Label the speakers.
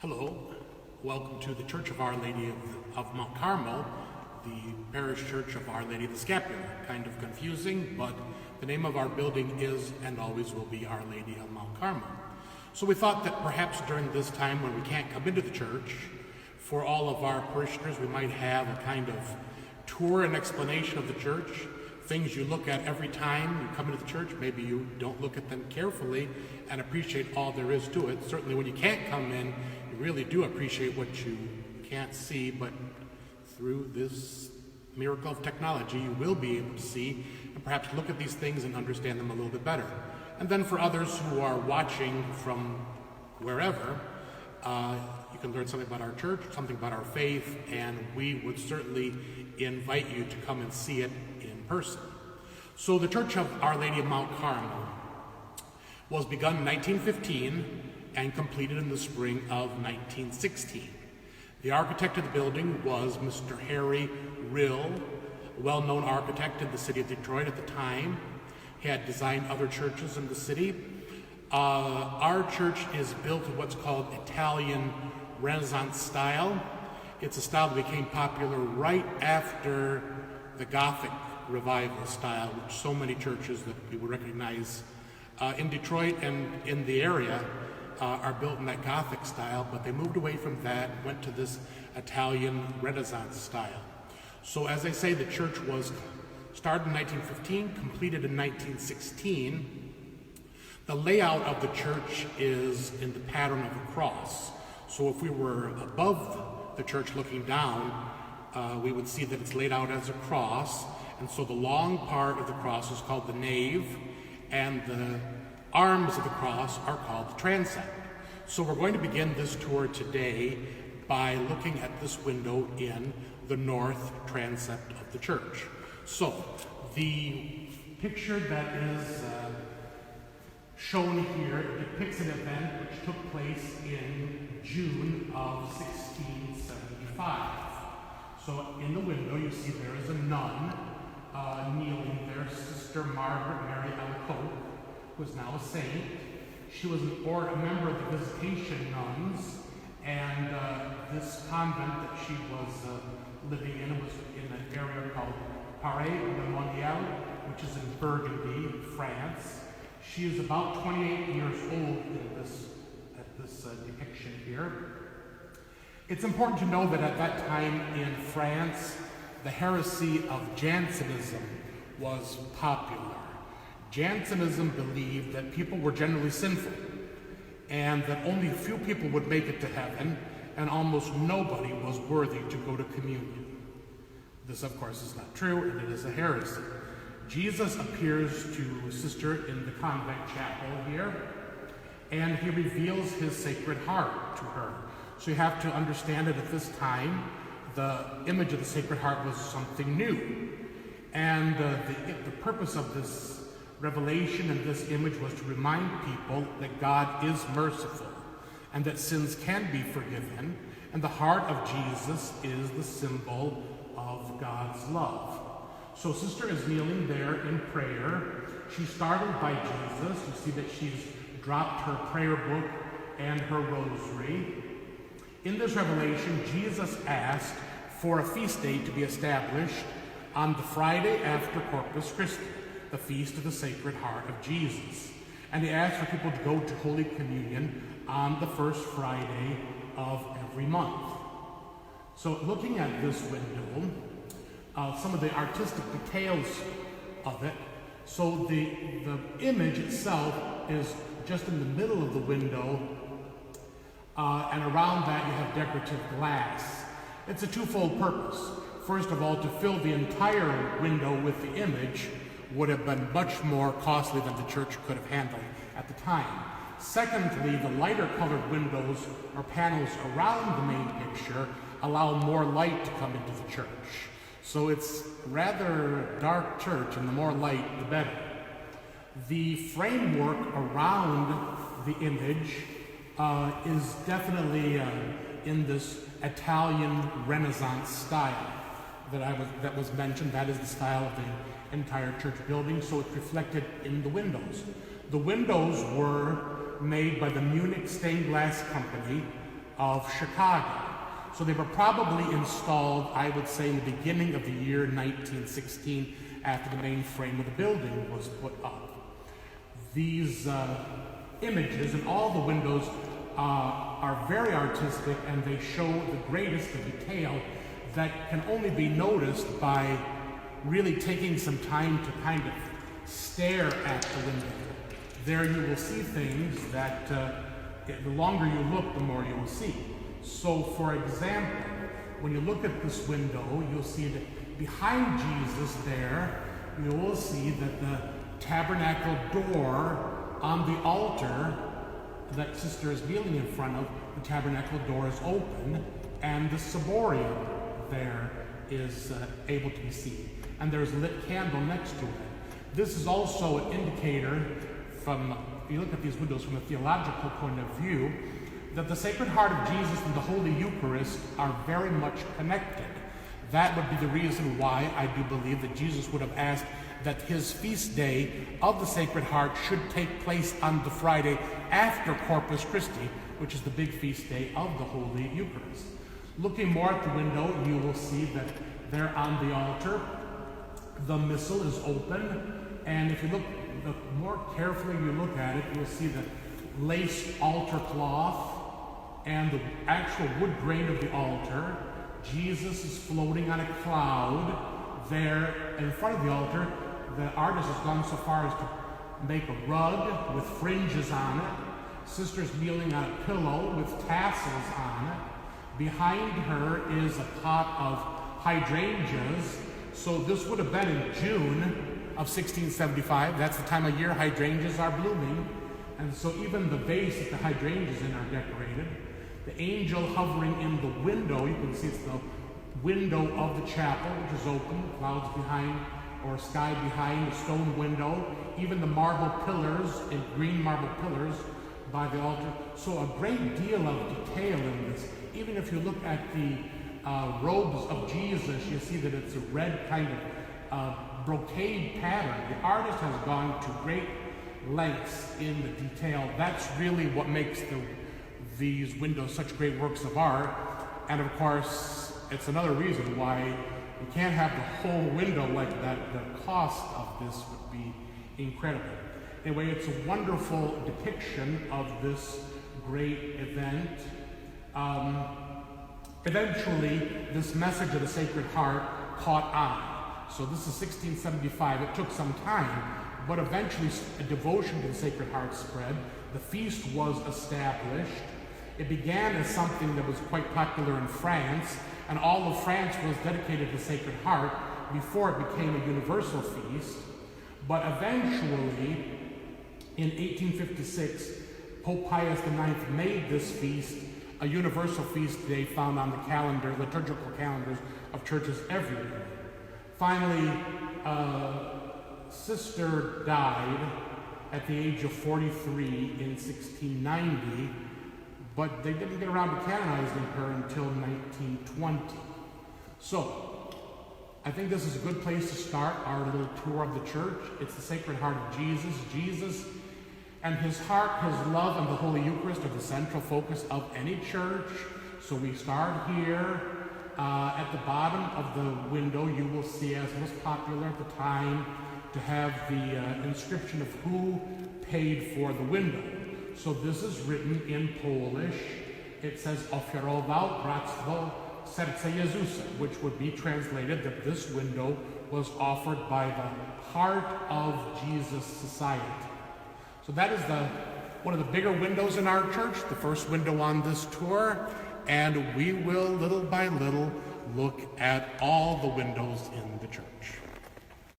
Speaker 1: Hello, welcome to the Church of Our Lady of Mount Carmel, the Parish Church of Our Lady of the Scapular. Kind of confusing, but the name of our building is and always will be Our Lady of Mount Carmel. So we thought that perhaps during this time when we can't come into the church, for all of our parishioners, we might have a kind of tour and explanation of the church, things you look at every time you come into the church. Maybe you don't look at them carefully and appreciate all there is to it. Certainly when you can't come in, you really do appreciate what you can't see, but through this miracle of technology, you will be able to see and perhaps look at these things and understand them a little bit better. And then for others who are watching from wherever, you can learn something about our church, something about our faith, and we would certainly invite you to come and see it in person. So the Church of Our Lady of Mount Carmel was begun in 1915 and completed in the spring of 1916. The architect of the building was Mr. Harry Rill, a well-known architect in the city of Detroit at the time. He had designed other churches in the city. Our church is built in what's called Italian Renaissance style. It's a style that became popular right after the Gothic revival style, which so many churches that we would recognize in Detroit and in the area are built in that Gothic style, but they moved away from that and went to this Italian Renaissance style. So as I say, the church was started in 1915, completed in 1916. The layout of the church is in the pattern of a cross. So if we were above the church looking down, we would see that it's laid out as a cross. And so the long part of the cross is called the nave, and the arms of the cross are called the transept. So we're going to begin this tour today by looking at this window in the north transept of the church. So the picture that is shown here depicts an event which took place in June of 1675. So in the window you see there is a nun kneeling there, Sister Margaret Mary Alacoque, who is now a saint. She was a member of the Visitation Nuns, and this convent that she was living in was in an area called Parish, which is in Burgundy, France. She is about 28 years old at this depiction here. It's important to know that at that time in France, the heresy of Jansenism was popular. Jansenism believed that people were generally sinful and that only a few people would make it to heaven and almost nobody was worthy to go to communion. This, of course, is not true, and it is a heresy. Jesus appears to Sister in the convent chapel here, and he reveals his Sacred Heart to her. So you have to understand that at this time, the image of the Sacred Heart was something new. And the purpose of this revelation and this image was to remind people that God is merciful and that sins can be forgiven, and the heart of Jesus is the symbol of God's love. So Sister is kneeling there in prayer. She's startled by Jesus. You see that she's dropped her prayer book and her rosary. In this revelation, Jesus asked for a feast day to be established on the Friday after Corpus Christi, the Feast of the Sacred Heart of Jesus. And he asked for people to go to Holy Communion on the first Friday of every month. So looking at this window, some of the artistic details of it. So the image itself is just in the middle of the window, and around that you have decorative glass. It's a twofold purpose. First of all, to fill the entire window with the image would have been much more costly than the church could have handled at the time. Secondly, the lighter colored windows or panels around the main picture allow more light to come into the church. So it's rather dark church, and the more light, the better. The framework around the image is definitely in this Italian Renaissance style that was mentioned. That is the style of the entire church building, so it's reflected in the windows. The windows were made by the Munich Stained Glass Company of Chicago. So they were probably installed, I would say, in the beginning of the year 1916, after the main frame of the building was put up. These images and all the windows are very artistic, and they show the greatest of detail that can only be noticed by really taking some time to kind of stare at the window. There you will see things that the longer you look, the more you will see. So, for example, when you look at this window, you'll see that behind Jesus there, you will see that the tabernacle door on the altar that Sister is kneeling in front of, the tabernacle door is open, and the ciborium there is able to be seen. And there's a lit candle next to it. This is also an indicator from, if you look at these windows from a theological point of view, that the Sacred Heart of Jesus and the Holy Eucharist are very much connected. That would be the reason why I do believe that Jesus would have asked that his feast day of the Sacred Heart should take place on the Friday after Corpus Christi, which is the big feast day of the Holy Eucharist. Looking more at the window, you will see that there on the altar, the missal is open, and if you look more carefully, you look at it, you'll see the lace altar cloth and the actual wood grain of the altar. Jesus is floating on a cloud there in front of the altar. The artist has gone so far as to make a rug with fringes on it. Sister's kneeling on a pillow with tassels on it. Behind her is a pot of hydrangeas. So this would have been in June of 1675. That's the time of year hydrangeas are blooming. And so even the vase that the hydrangeas in are decorated. The angel hovering in the window, you can see it's the window of the chapel, which is open, clouds behind, or sky behind, the stone window, even the marble pillars, in green marble pillars by the altar. So a great deal of detail in this. Even if you look at the robes of Jesus, you see that it's a red kind of brocade pattern. The artist has gone to great lengths in the detail. That's really what makes these windows such great works of art. And of course, it's another reason why you can't have the whole window like that. The cost of this would be incredible. Anyway, it's a wonderful depiction of this great event. Eventually, this message of the Sacred Heart caught on. So this is 1675. It took some time, but eventually a devotion to the Sacred Heart spread. The feast was established. It began as something that was quite popular in France, and all of France was dedicated to the Sacred Heart before it became a universal feast. But eventually, in 1856, Pope Pius IX made this feast a universal feast day found on the calendar, liturgical calendars of churches everywhere. Finally, Sister died at the age of 43 in 1690, but they didn't get around to canonizing her until 1920. So, I think this is a good place to start our little tour of the church. It's the Sacred Heart of Jesus. Jesus and his heart, his love, and the Holy Eucharist are the central focus of any church. So we start here. At the bottom of the window, you will see, as was popular at the time, to have the inscription of who paid for the window. So this is written in Polish. It says Ofiarował Bractwo Serca Jezusa, which would be translated that this window was offered by the Heart of Jesus Society. So that is one of the bigger windows in our church, the first window on this tour, and we will, little by little, look at all the windows in the church.